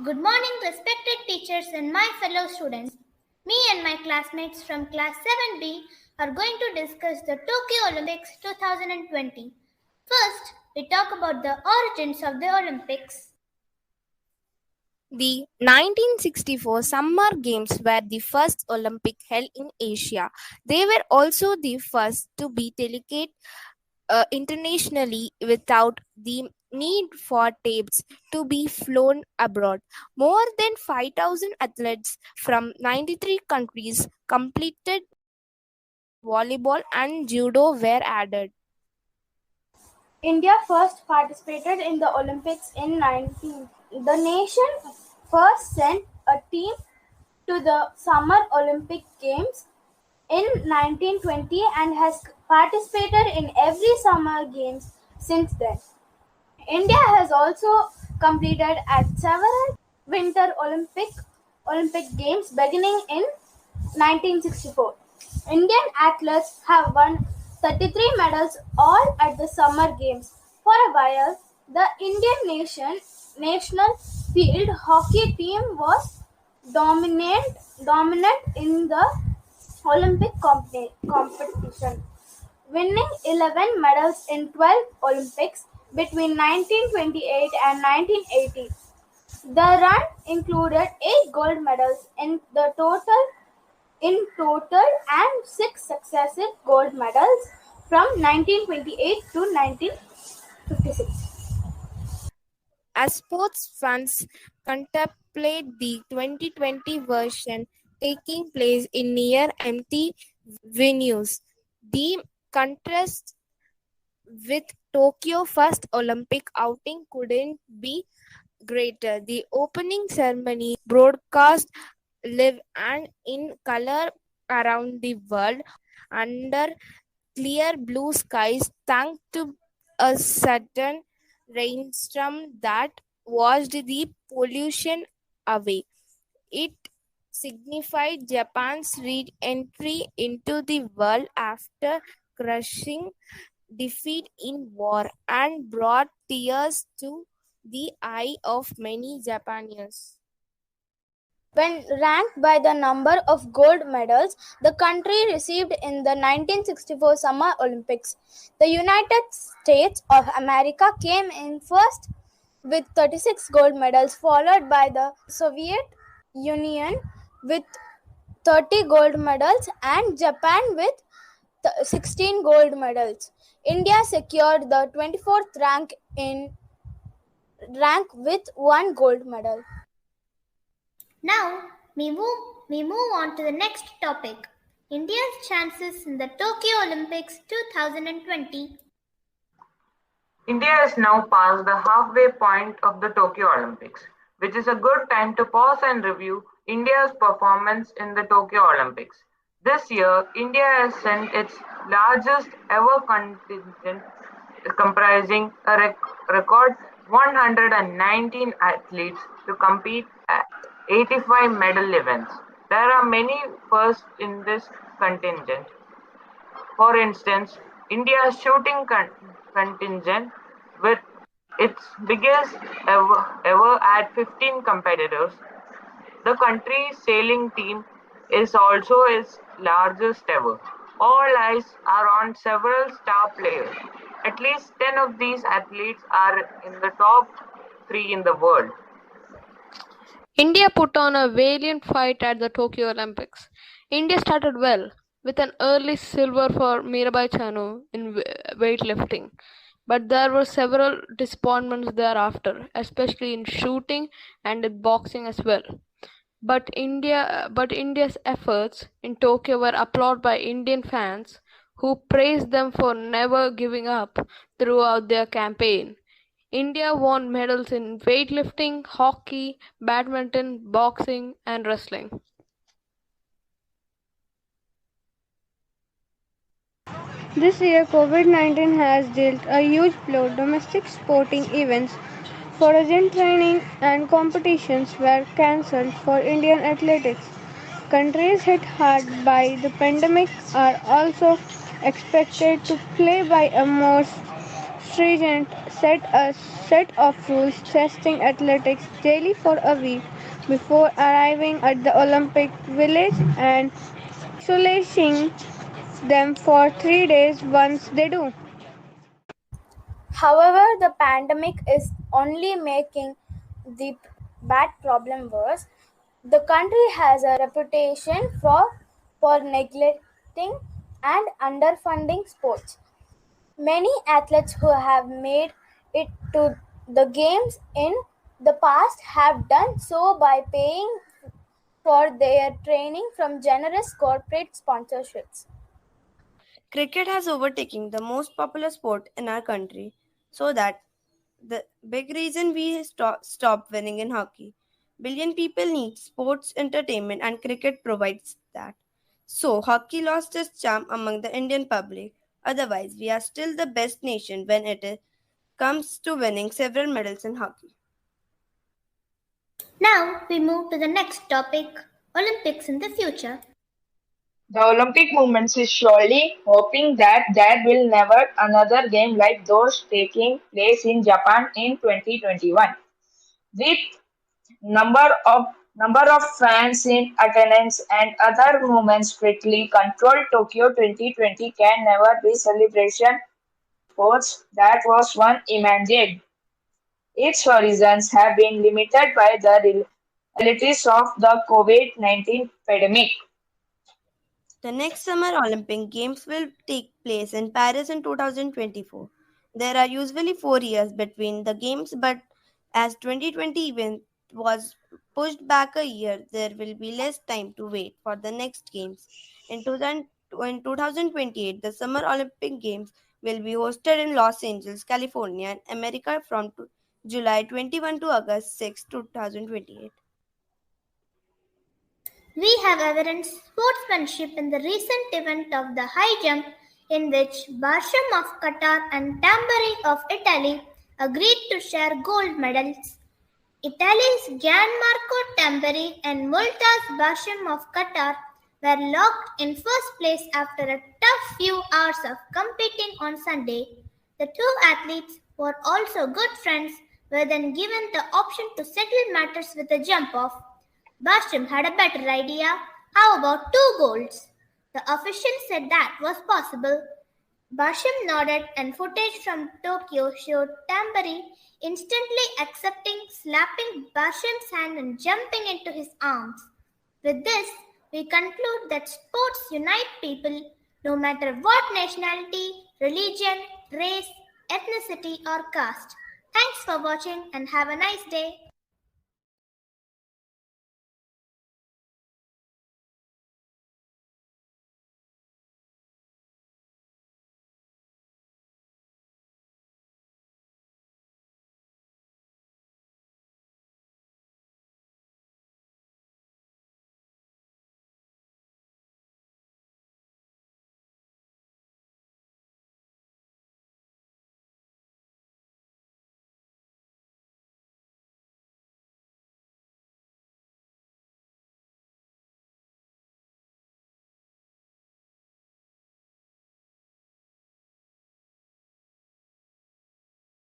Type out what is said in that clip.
Good morning, respected teachers and my fellow students. Me and my classmates from class 7B are going to discuss the Tokyo Olympics 2020. First, we talk about the origins of the Olympics. The 1964 Summer Games were the first Olympic held in Asia. They were also the first to be televised internationally without the need for tapes to be flown abroad. More than 5,000 athletes from 93 countries completed volleyball and judo were added. India first participated in the Olympics in 19. The nation first sent a team to the Summer Olympic Games in 1920 and has participated in every Summer Games since then. India has also competed at several Winter Olympic Games beginning in 1964. Indian athletes have won 33 medals all at the Summer Games. For a while, the Indian national field hockey team was dominant in the Olympic competition, winning 11 medals in 12 Olympics between 1928 and 1980. The run included 8 gold medals in total and 6 successive gold medals from 1928 to 1956. As sports fans contemplate the 2020 version taking place in near empty venues, the contrast with Tokyo first Olympic outing couldn't be greater. The opening ceremony broadcast live and in color around the world under clear blue skies thanks to a sudden rainstorm that washed the pollution away. It signified Japan's re-entry into the world after crushing defeat in war and brought tears to the eye of many Japanese. When ranked by the number of gold medals the country received in the 1964 Summer Olympics, the United States of America came in first with 36 gold medals, followed by the Soviet Union with 30 gold medals and Japan with 16 gold medals. India secured the 24th rank with 1 gold medal. Now, we move on to the next topic India's chances in the Tokyo Olympics 2020. India has now passed the halfway point of the Tokyo Olympics, which is a good time to pause and review India's performance in the Tokyo Olympics. This year, India has sent its largest ever contingent comprising a record 119 athletes to compete at 85 medal events. There are many firsts in this contingent. For instance, India's shooting contingent with its biggest ever at 15 competitors. The country's sailing team is also its largest ever. All eyes are on several star players. At least 10 of these athletes are in the top 3 in the world. India put on a valiant fight at the Tokyo Olympics. India started well, with an early silver for Mirabai Chanu in weightlifting. But there were several disappointments thereafter, especially in shooting and in boxing as well. But India's efforts in Tokyo were applauded by Indian fans, who praised them for never giving up throughout their campaign. India won medals in weightlifting, hockey, badminton, boxing, and wrestling. This year, COVID-19 has dealt a huge blow. Domestic sporting events, foreign training, and competitions were cancelled for Indian athletics. Countries hit hard by the pandemic are also expected to play by a more stringent set of rules testing athletics daily for a week before arriving at the Olympic Village and isolating them for 3 days once they do. However, the pandemic is only making the bad problem worse. The country has a reputation for neglecting and underfunding sports. Many athletes who have made it to the games in the past have done so by paying for their training from generous corporate sponsorships. Cricket has overtaken the most popular sport in our country, so that the big reason we stop winning in hockey. Billion people need sports entertainment and cricket provides that. So hockey lost its charm among the Indian public. Otherwise, we are still the best nation when comes to winning several medals in hockey. Now we move to the next topic, Olympics in the future. The Olympic movement is surely hoping that there will never another game like those taking place in Japan in 2021. With number of fans in attendance and other movements strictly controlled, Tokyo 2020 can never be celebration sports that was once imagined. Its horizons have been limited by the realities of the COVID-19 pandemic. The next Summer Olympic Games will take place in Paris in 2024. There are usually 4 years between the games, but as 2020 event was pushed back a year, there will be less time to wait for the next games. In 2028, the Summer Olympic Games will be hosted in Los Angeles, California, America from July 21 to August 6, 2028. We have evidenced sportsmanship in the recent event of the high jump, in which Barsham of Qatar and Tambari of Italy agreed to share gold medals. Italy's Gianmarco Tambari and Multaz Barsham of Qatar were locked in first place after a tough few hours of competing on Sunday. The two athletes, who are also good friends, were then given the option to settle matters with a jump-off. Barsham had a better idea. How about 2 golds? The official said that was possible. Barsham nodded, and footage from Tokyo showed Tambari instantly accepting, slapping Barsham's hand and jumping into his arms. With this, we conclude that sports unite people no matter what nationality, religion, race, ethnicity, or caste. Thanks for watching and have a nice day.